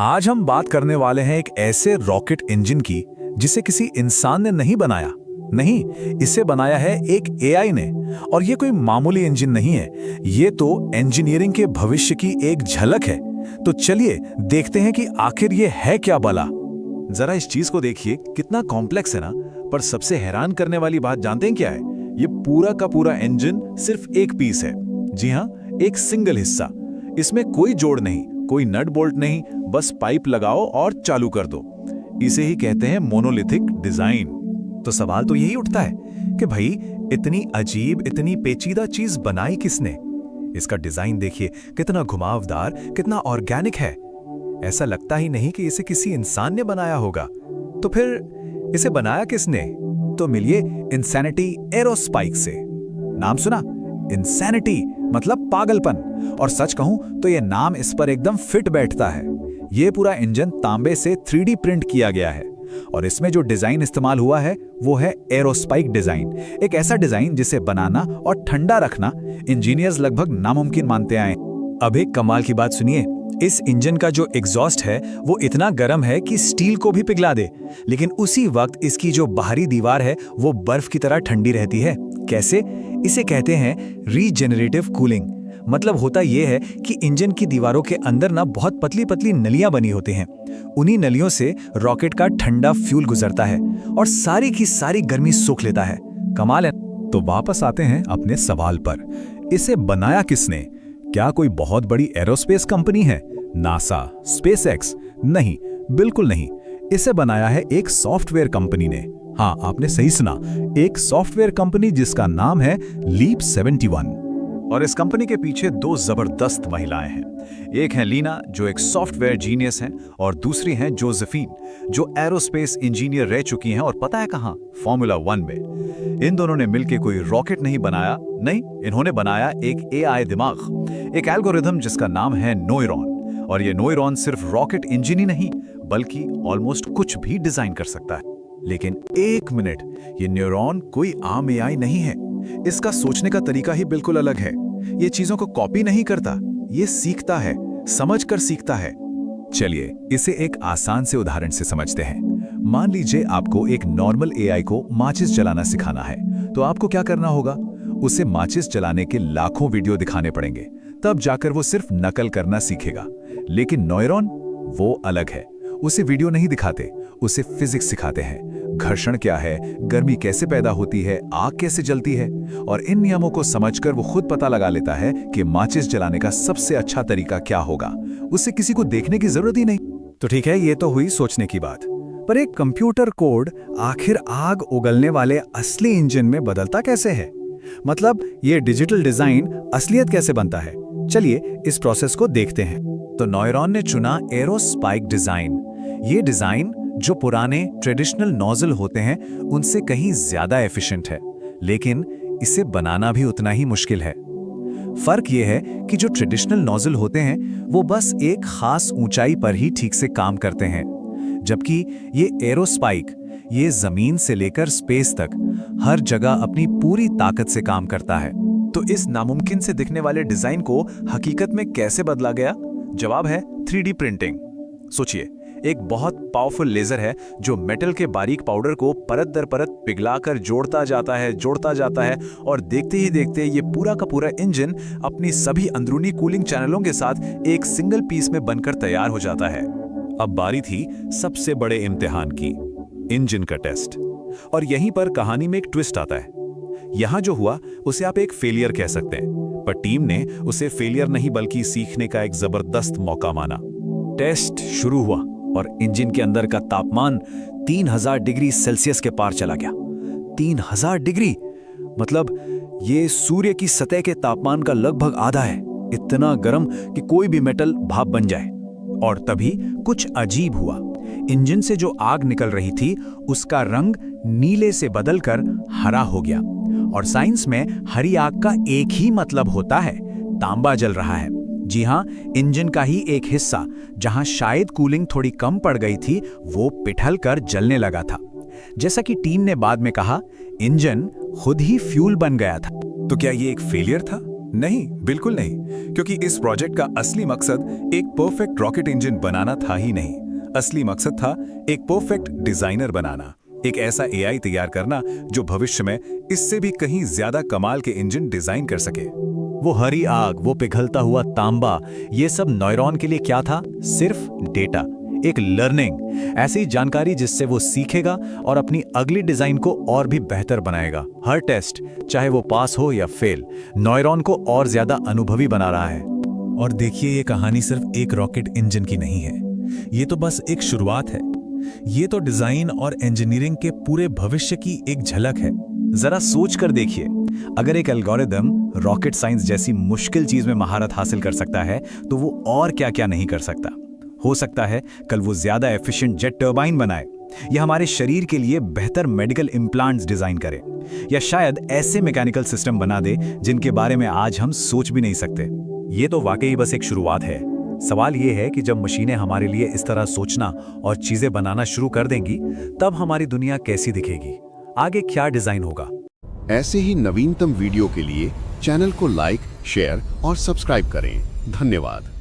आज हम बात करने वाले हैं एक ऐसे रॉकेट इंजन की जिसे किसी इंसान ने नहीं बनाया। नहीं, इसे बनाया है एक एआई ने। और ये कोई मामूली इंजन नहीं है, ये तो इंजीनियरिंग के भविष्य की एक झलक है। तो चलिए देखते हैं कि आखिर ये है क्या भला। जरा इस चीज को देखिए, कितना कॉम्प्लेक्स है ना। पर सबसे हैरान करने वाली बात जानते हैं क्या है? ये पूरा का पूरा इंजन सिर्फ एक पीस है। जी हाँ, एक सिंगल हिस्सा। इसमें कोई जोड़ नहीं, कोई नट बोल्ट नहीं, बस पाइप लगाओ और चालू कर दो। इसे ही कहते हैं मोनोलिथिक डिजाइन। तो सवाल तो यही उठता है कि भाई इतनी अजीब, इतनी पेचीदा चीज बनाई किसने? इसका डिजाइन देखिए, कितना घुमावदार, कितना ऑर्गेनिक है। ऐसा लगता ही नहीं कि इसे किसी इंसान ने बनाया होगा। तो फिर इसे बनाया किसने? तो मिलिए इंसैनिटी एरोस्पाइक से। नाम सुना? इंसैनिटी मतलब पागलपन। और सच कहूं तो यह नाम इस पर एकदम फिट बैठता है। यह पूरा इंजन तांबे से 3D प्रिंट किया गया है और इसमें जो डिजाइन इस्तेमाल हुआ है वो है एरोस्पाइक डिजाइन। एक ऐसा डिजाइन जिसे बनाना और ठंडा रखना इंजीनियर्स लगभग नामुमकिन मानते आए। अब एक कमाल की बात सुनिए, इस इंजन का जो एग्जॉस्ट है वो इतना गर्म है कि स्टील को भी पिघला दे, लेकिन उसी वक्त इसकी जो बाहरी दीवार है वो बर्फ की तरह ठंडी रहती है। कैसे? इसे कहते हैं रीजेनरेटिव कूलिंग। मतलब होता यह है कि इंजन की दीवारों के अंदर ना बहुत पतली पतली नलियां बनी होती हैं। उन्हीं नलियों से रॉकेट का ठंडा फ्यूल गुजरता है और सारी की सारी गर्मी सोख लेता है। कमाल है। तो वापस आते हैं अपने सवाल पर, इसे बनाया किसने? क्या कोई बहुत बड़ी एरोस्पेस कंपनी है? NASA, SpaceX? नहीं, बिल्कुल नहीं। इसे बनाया है एक सॉफ्टवेयर कंपनी ने। हाँ, आपने सही सुना, एक सॉफ्टवेयर कंपनी जिसका नाम है लीप 71। और इस कंपनी के पीछे दो जबरदस्त महिलाएं हैं। एक है लीना, जो एक सॉफ्टवेयर जीनियस हैं, और दूसरी हैं जोसेफीन, जो एरोस्पेस इंजीनियर रह चुकी हैं। और पता है कहां? फॉर्मूला 1 में। इन दोनों ने मिलकर कोई रॉकेट नहीं बनाया, नहीं, इन्होंने बनाया एक एआई दिमाग, एक एल्गोरिथम जिसका नाम है नोइरॉन। और ये नोइरॉन सिर्फ रॉकेट इंजन ही नहीं बल्कि ऑलमोस्ट कुछ भी डिजाइन कर सकता है। लेकिन एक मिनट, ये न्यूरॉन कोई आम एआई नहीं है। इसका सोचने का तरीका ही बिल्कुल अलग है। ये चीजों को कॉपी नहीं करता, ये सीखता है, समझकर सीखता है। चलिए इसे एक आसान से उदाहरण से समझते हैं। मान लीजिए आपको एक नॉर्मल एआई को माचिस जलाना सिखाना है, तो आपको क्या करना होगा? उसे माचिस जलाने के लाखों वीडियो दिखाने पड़ेंगे, तब जाकर वो सिर्फ नकल करना सीखेगा। लेकिन न्यूरॉन वो अलग है। उसे वीडियो नहीं दिखाते, उसे फिजिक्स सिखाते हैं। घर्षण क्या है, गर्मी कैसे पैदा होती है, आग कैसे जलती है, और इन नियमों को समझकर वो खुद पता लगा लेता है कि माचिस जलाने का सबसे अच्छा तरीका क्या होगा। उसे किसी को देखने की जरूरत ही नहीं। तो ठीक है, ये तो हुई सोचने की बात, पर एक कंप्यूटर कोड आखिर आग उगलने वाले असली इंजन में बदलता कैसे है? मतलब ये डिजिटल डिजाइन असलियत कैसे बनता है? चलिए इस प्रोसेस को देखते हैं। तो नोइरॉन ने चुना एरोस्पाइक डिजाइन। ये डिजाइन जो पुराने ट्रेडिशनल नोजल होते हैं उनसे कहीं ज्यादा एफिशिएंट है, लेकिन इसे बनाना भी उतना ही मुश्किल है। फर्क यह है कि जो ट्रेडिशनल नोजल होते हैं वो बस एक खास ऊंचाई पर ही ठीक से काम करते हैं, जबकि ये एरोस्पाइक ये जमीन से लेकर स्पेस तक हर जगह अपनी पूरी ताकत से काम करता है। तो इस नामुमकिन से दिखने वाले डिजाइन को हकीकत में कैसे बदला गया? जवाब है 3D प्रिंटिंग। सोचिए, एक बहुत पावरफुल लेजर है जो मेटल के बारीक पाउडर को परत दर परत पिघलाकर जोड़ता जाता है, और देखते ही देखते ये पूरा का पूरा इंजन अपनी सभी अंदरूनी कूलिंग चैनलों के साथ एक सिंगल पीस में बनकर तैयार हो जाता है। अब बारी थी सबसे बड़े इम्तिहान की, इंजन का टेस्ट। और यहीं पर कहानी में एक ट्विस्ट आता है। यहां जो हुआ उसे आप एक फेलियर कह सकते हैं, पर टीम ने उसे फेलियर नहीं बल्कि सीखने का एक जबरदस्त मौका माना। टेस्ट शुरू हुआ और इंजन के अंदर का तापमान 3000 डिग्री सेल्सियस के पार चला गया। 3000 डिग्री मतलब ये सूर्य की सतह के तापमान का लगभग आधा है। इतना गर्म कि कोई भी मेटल भाप बन जाए। और तभी कुछ अजीब हुआ। इंजन से जो आग निकल रही थी उसका रंग नीले से बदलकर हरा हो गया। और साइंस में हरी आग का एक ही मतलब होता है, तांबा जल रहा है। जी हाँ, इंजन का ही एक हिस्सा जहां शायद कूलिंग थोड़ी कम पड़ गई थी वो पिघल कर जलने लगा था। जैसा कि टीम ने बाद में कहा, इंजन खुद ही फ्यूल बन गया था। तो क्या ये एक फेलियर था नहीं, बिल्कुल नहीं, क्योंकि इस प्रोजेक्ट का असली मकसद एक परफेक्ट रॉकेट इंजन बनाना था ही नहीं। असली मकसद था एक परफेक्ट डिजाइनर बनाना, एक ऐसा एआई तैयार करना जो भविष्य में इससे भी कहीं ज्यादा कमाल के इंजन डिजाइन कर सके। वो हरी आग, वो पिघलता हुआ तांबा, ये सब न्यूरॉन के लिए क्या था? सिर्फ डेटा, एक लर्निंग, ऐसी जानकारी जिससे वो सीखेगा और अपनी अगली डिजाइन को और भी बेहतर बनाएगा। हर टेस्ट, चाहे वो पास हो या फेल, न्यूरॉन को और ज्यादा अनुभवी बना रहा है। और देखिए, ये कहानी सिर्फ एक रॉकेट इंजन की नहीं है, ये तो बस एक शुरुआत है। ये तो डिजाइन और इंजीनियरिंग के पूरे भविष्य की एक झलक है। जरा सोच कर देखिए, अगर एक एल्गोरिदम रॉकेट साइंस जैसी मुश्किल चीज में महारत हासिल कर सकता है, तो वो और क्या क्या नहीं कर सकता। हो सकता है कल वो ज्यादा एफिशिएंट जेट टर्बाइन बनाए, या हमारे शरीर के लिए बेहतर मेडिकल इम्प्लांट्स डिजाइन करे, या शायद ऐसे मैकेनिकल सिस्टम बना दे जिनके बारे में आज हम सोच भी नहीं सकते। ये तो वाकई बस एक शुरुआत है। सवाल ये है कि जब मशीनें हमारे लिए इस तरह सोचना और चीजें बनाना शुरू कर देंगी, तब हमारी दुनिया कैसी दिखेगी, आगे क्या डिजाइन होगा। ऐसे ही नवीनतम वीडियो के लिए चैनल को लाइक, शेयर और सब्सक्राइब करें। धन्यवाद।